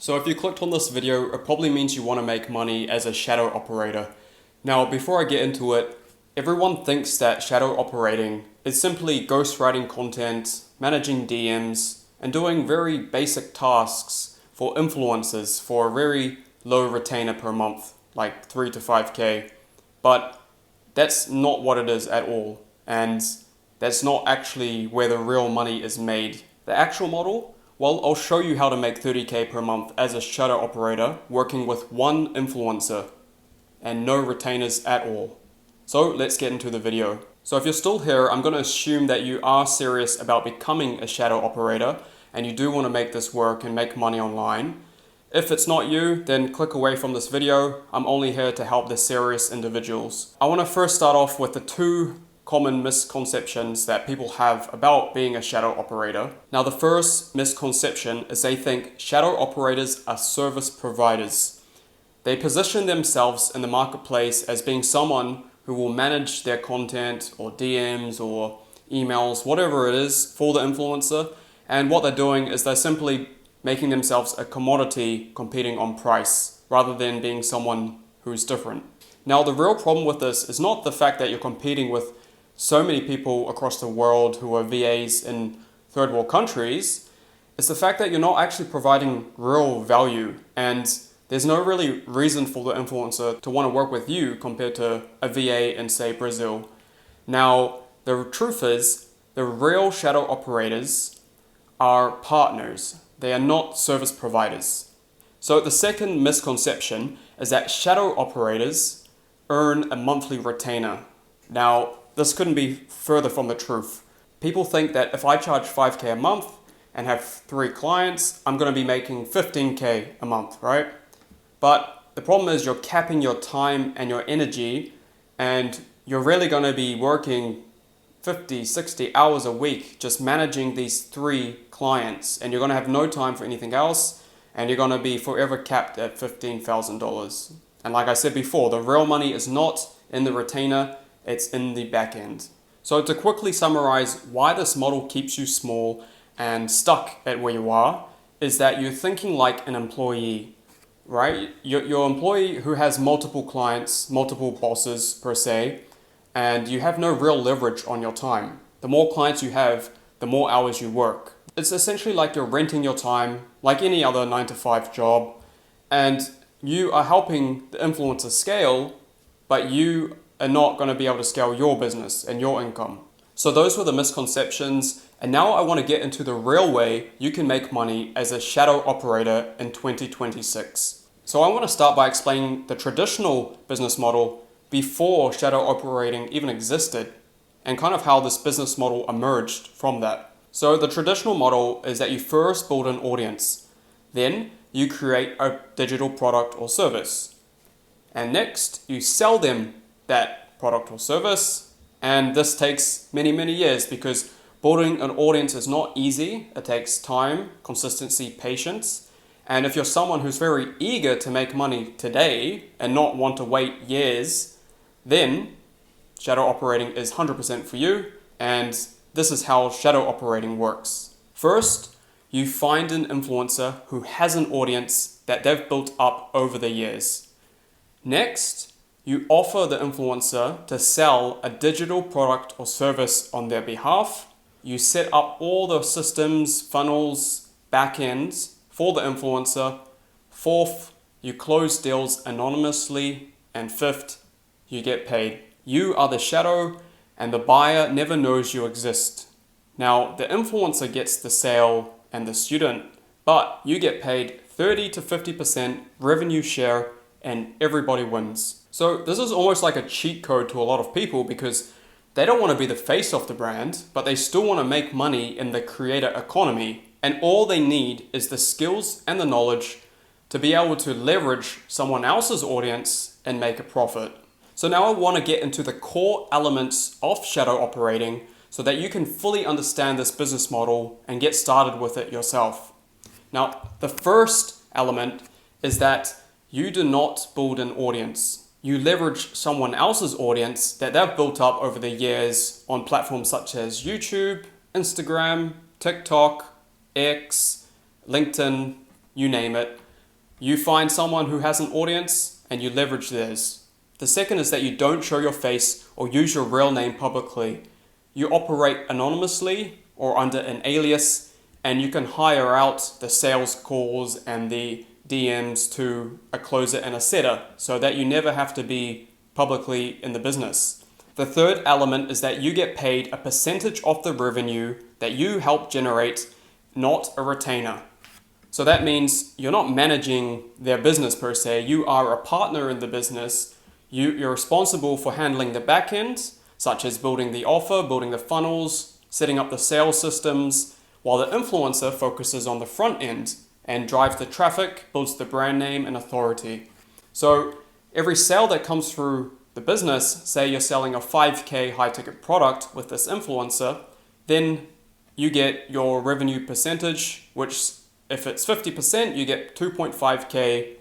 So if you clicked on this video, it probably means you want to make money as a shadow operator. Now, before I get into it, everyone thinks that shadow operating is simply ghostwriting content, managing DMs, and doing very basic tasks for influencers for a very low retainer per month, like 3 to 5K. But that's not what it is at all. And that's not actually where the real money is made. The actual model, well, I'll show you how to make 30K per month as a shadow operator working with one influencer and no retainers at all. So let's get into the video. So if you're still here, I'm going to assume that you are serious about becoming a shadow operator and you do want to make this work and make money online. If it's not you, then click away from this video. I'm only here to help the serious individuals. I want to first start off with the two common misconceptions that people have about being a shadow operator. Now, the first misconception is they think shadow operators are service providers. They position themselves in the marketplace as being someone who will manage their content or DMs or emails, whatever it is, for the influencer. And what they're doing is they're simply making themselves a commodity competing on price rather than being someone who's different. Now, the real problem with this is not the fact that you're competing with so many people across the world who are VAs in third world countries. It's the fact that you're not actually providing real value, and there's no really reason for the influencer to want to work with you compared to a VA in, say, Brazil. Now, the truth is, the real shadow operators are partners. They are not service providers. So the second misconception is that shadow operators earn a monthly retainer. Now, this couldn't be further from the truth. People think that if I charge 5K a month and have 3 clients, I'm going to be making 15K a month, right? But the problem is you're capping your time and your energy, and you're really going to be working 50, 60 hours a week just managing these 3 clients, and you're going to have no time for anything else, and you're going to be forever capped at $15,000. And like I said before, the real money is not in the retainer, it's in the back end. So to quickly summarize why this model keeps you small and stuck at where you are, is that you're thinking like an employee, right? Your employee who has multiple clients, multiple bosses per se, and you have no real leverage on your time. The more clients you have, the more hours you work. It's essentially like you're renting your time like any other 9 to 5 job, and you are helping the influencer scale, but you are not going to be able to scale your business and your income. So those were the misconceptions, and now I want to get into the real way you can make money as a shadow operator in 2026. So I want to start by explaining the traditional business model before shadow operating even existed, and kind of how this business model emerged from that. So the traditional model is that you first build an audience, then you create a digital product or service, and next you sell them that product or service. And this takes many, many years because building an audience is not easy. It takes time, consistency, patience. And if you're someone who's very eager to make money today and not want to wait years, then shadow operating is 100% for you. And this is how shadow operating works. First, you find an influencer who has an audience that they've built up over the years. Next, you offer the influencer to sell a digital product or service on their behalf. You set up all the systems, funnels, backends for the influencer. Fourth, you close deals anonymously. And fifth, you get paid. You are the shadow, and the buyer never knows you exist. Now, the influencer gets the sale and the student, but you get paid 30 to 50% revenue share, and everybody wins. So this is almost like a cheat code to a lot of people because they don't want to be the face of the brand, but they still want to make money in the creator economy. And all they need is the skills and the knowledge to be able to leverage someone else's audience and make a profit. So now I want to get into the core elements of shadow operating so that you can fully understand this business model and get started with it yourself. Now, the first element is that you do not build an audience. You leverage someone else's audience that they've built up over the years on platforms such as YouTube, Instagram, TikTok, X, LinkedIn, you name it. You find someone who has an audience and you leverage theirs. The second is that you don't show your face or use your real name publicly. You operate anonymously or under an alias, and you can hire out the sales calls and the DMs to a closer and a setter so that you never have to be publicly in the business. The third element is that you get paid a percentage of the revenue that you help generate, not a retainer. So that means you're not managing their business per se. You are a partner in the business. You're responsible for handling the back end, such as building the offer, building the funnels, setting up the sales systems, while the influencer focuses on the front end and drives the traffic, builds the brand name and authority. So every sale that comes through the business, say you're selling a 5K high ticket product with this influencer, then you get your revenue percentage, which if it's 50%, you get 2.5K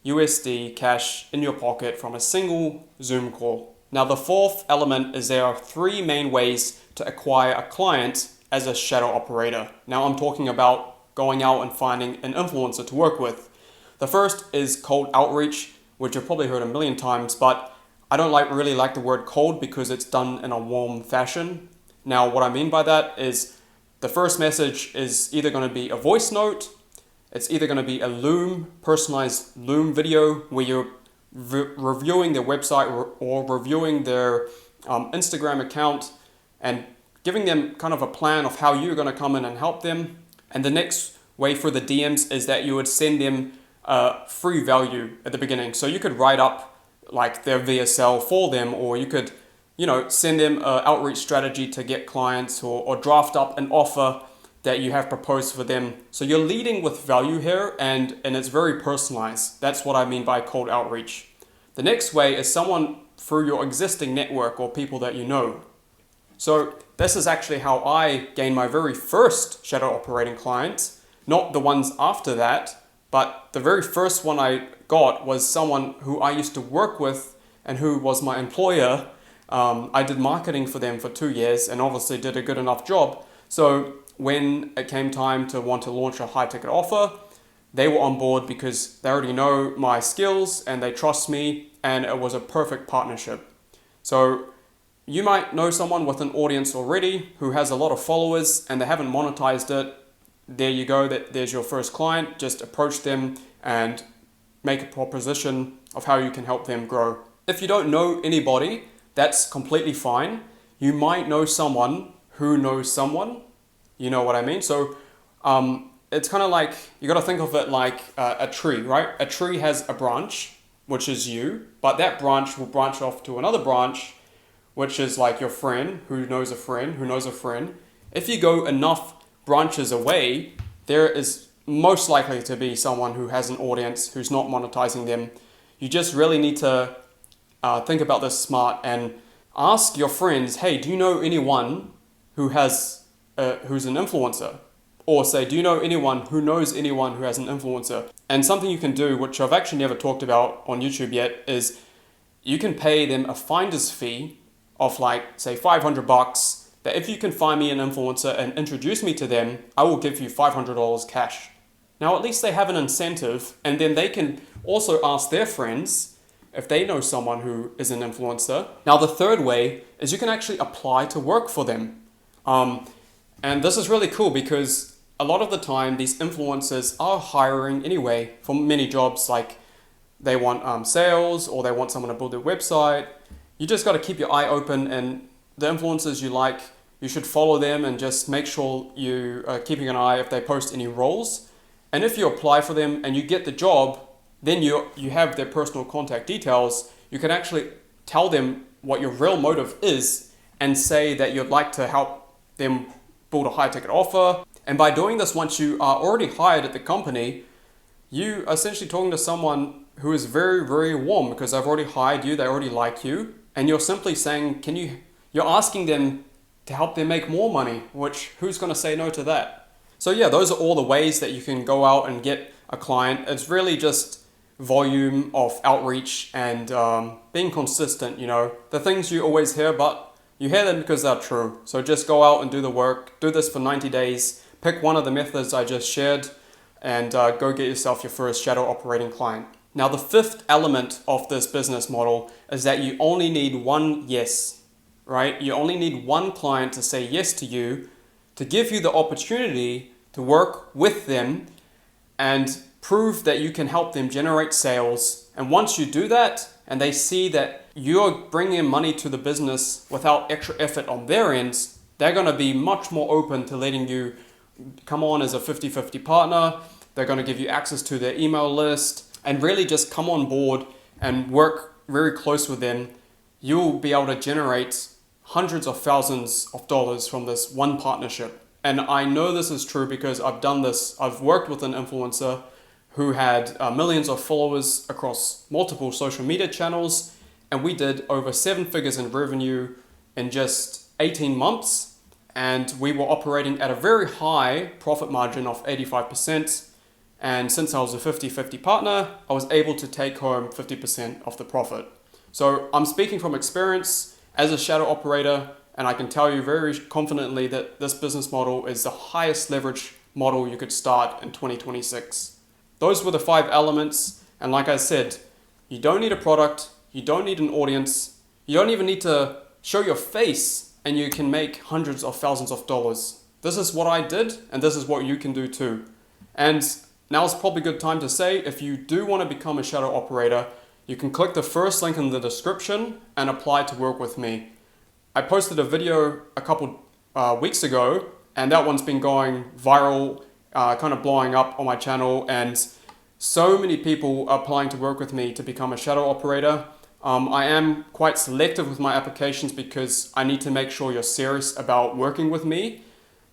USD cash in your pocket from a single Zoom call. Now the fourth element is there are three main ways to acquire a client as a shadow operator. Now I'm talking about going out and finding an influencer to work with. The first is cold outreach, which you've probably heard a million times, but I don't really like the word cold because it's done in a warm fashion. Now what I mean by that is the first message is either going to be a voice note, it's either going to be a personalized Loom video where you're reviewing their website or reviewing their Instagram account and giving them kind of a plan of how you're going to come in and help them. And the next way for the DMs is that you would send them free value at the beginning. So you could write up like their VSL for them, or you could, send them an outreach strategy to get clients, or draft up an offer that you have proposed for them. So you're leading with value here, and it's very personalized. That's what I mean by cold outreach. The next way is someone through your existing network or people that you know. So this is actually how I gained my very first shadow operating client, not the ones after that, but the very first one I got was someone who I used to work with and who was my employer. I did marketing for them for 2 years and obviously did a good enough job. So when it came time to want to launch a high ticket offer, they were on board because they already know my skills and they trust me, and it was a perfect partnership. So you might know someone with an audience already who has a lot of followers and they haven't monetized it. There you go, there's your first client. Just approach them and make a proposition of how you can help them grow. If you don't know anybody, that's completely fine. You might know someone who knows someone. You know what I mean? So it's kind of like, you got to think of it like a tree, right? A tree has a branch, which is you, but that branch will branch off to another branch, which is like your friend who knows a friend who knows a friend. If you go enough branches away, there is most likely to be someone who has an audience who's not monetizing them. You just really need to think about this smart and ask your friends, hey, do you know anyone who has who's an influencer? Or say, do you know anyone who knows anyone who has an influencer? And something you can do, which I've actually never talked about on YouTube yet, is you can pay them a finder's fee of like, say, $500, that if you can find me an influencer and introduce me to them, I will give you $500 cash. Now, at least they have an incentive, and then they can also ask their friends if they know someone who is an influencer. Now, the third way is you can actually apply to work for them. And this is really cool because a lot of the time these influencers are hiring anyway for many jobs, like they want sales or they want someone to build their website. You just got to keep your eye open, and the influencers you like, you should follow them and just make sure you are keeping an eye if they post any roles. And if you apply for them and you get the job, then you have their personal contact details. You can actually tell them what your real motive is and say that you'd like to help them build a high ticket offer. And by doing this, once you are already hired at the company, you are essentially talking to someone who is very, very warm because they've already hired you, they already like you, and you're simply saying, you're asking them to help them make more money, which who's going to say no to that? So yeah, those are all the ways that you can go out and get a client. It's really just volume of outreach and being consistent, the things you always hear, but you hear them because they're true. So just go out and do the work, do this for 90 days, pick one of the methods I just shared, and go get yourself your first shadow operating client. Now, the fifth element of this business model is that you only need one yes, right? You only need one client to say yes to you, to give you the opportunity to work with them and prove that you can help them generate sales. And once you do that, and they see that you're bringing money to the business without extra effort on their ends, they're going to be much more open to letting you come on as a 50-50 partner. They're going to give you access to their email list and really just come on board and work very close with them. You'll be able to generate hundreds of thousands of dollars from this one partnership. And I know this is true because I've done this. I've worked with an influencer who had millions of followers across multiple social media channels, and we did over 7 figures in revenue in just 18 months, and we were operating at a very high profit margin of 85%. And since I was a 50-50 partner, I was able to take home 50% of the profit. So I'm speaking from experience as a shadow operator, and I can tell you very confidently that this business model is the highest leverage model you could start in 2026. Those were the 5 elements, and like I said, you don't need a product, you don't need an audience, you don't even need to show your face, and you can make hundreds of thousands of dollars. This is what I did, and this is what you can do too. And now is probably a good time to say, if you do want to become a shadow operator, you can click the first link in the description and apply to work with me. I posted a video a couple weeks ago, and that one's been going viral, kind of blowing up on my channel, and so many people are applying to work with me to become a shadow operator. I am quite selective with my applications because I need to make sure you're serious about working with me.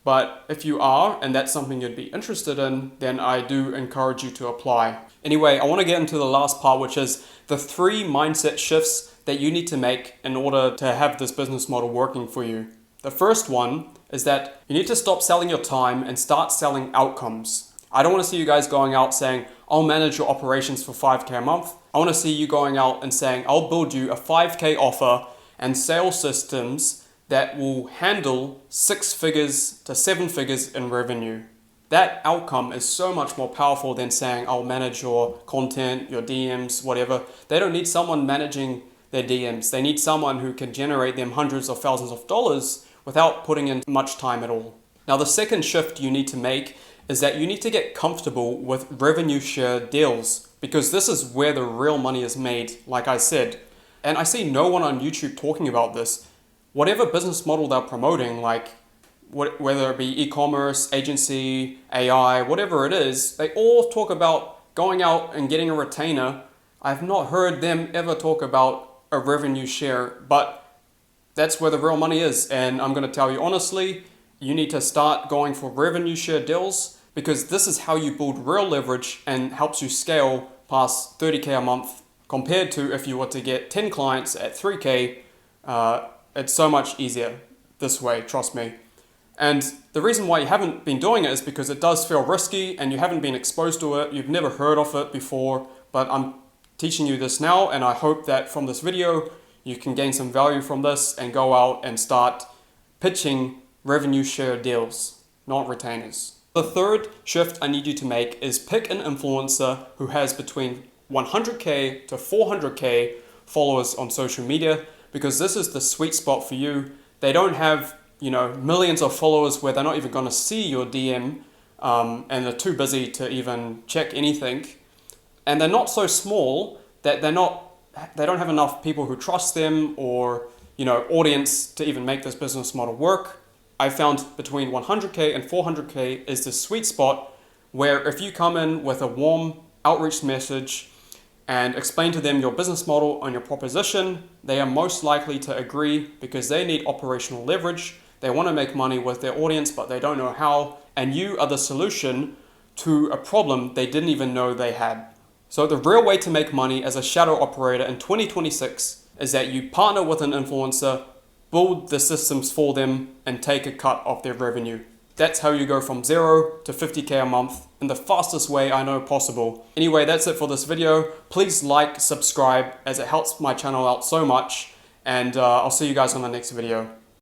But if you are, and that's something you'd be interested in, then I do encourage you to apply. Anyway, I want to get into the last part, which is the 3 mindset shifts that you need to make in order to have this business model working for you. The first one is that you need to stop selling your time and start selling outcomes. I don't want to see you guys going out saying, I'll manage your operations for 5K a month. I want to see you going out and saying, I'll build you a 5K offer and sales systems that will handle 6 figures to 7 figures in revenue. That outcome is so much more powerful than saying, I'll manage your content, your DMs, whatever. They don't need someone managing their DMs. They need someone who can generate them hundreds of thousands of dollars without putting in much time at all. Now, the second shift you need to make is that you need to get comfortable with revenue share deals, because this is where the real money is made, like I said. And I see no one on YouTube talking about this. Whatever business model they're promoting, like whether it be e-commerce, agency, AI, whatever it is, they all talk about going out and getting a retainer. I've not heard them ever talk about a revenue share, but that's where the real money is. And I'm going to tell you honestly, you need to start going for revenue share deals, because this is how you build real leverage and helps you scale past 30K a month, compared to if you were to get 10 clients at 3K. It's so much easier this way, trust me. And the reason why you haven't been doing it is because it does feel risky and you haven't been exposed to it. You've never heard of it before, but I'm teaching you this now, and I hope that from this video, you can gain some value from this and go out and start pitching revenue share deals, not retainers. The third shift I need you to make is pick an influencer who has between 100K to 400K followers on social media, because this is the sweet spot for you. They don't have, millions of followers where they're not even going to see your DM, and they're too busy to even check anything. And they're not so small that they don't have enough people who trust them or, audience to even make this business model work. I found between 100K and 400K is the sweet spot, where if you come in with a warm outreach message and explain to them your business model and your proposition, they are most likely to agree, because they need operational leverage. They want to make money with their audience, but they don't know how. And you are the solution to a problem they didn't even know they had. So the real way to make money as a shadow operator in 2026 is that you partner with an influencer, build the systems for them, and take a cut of their revenue. That's how you go from 0 to 50K a month in the fastest way I know possible. Anyway, that's it for this video. Please like, subscribe, as it helps my channel out so much. And I'll see you guys on the next video.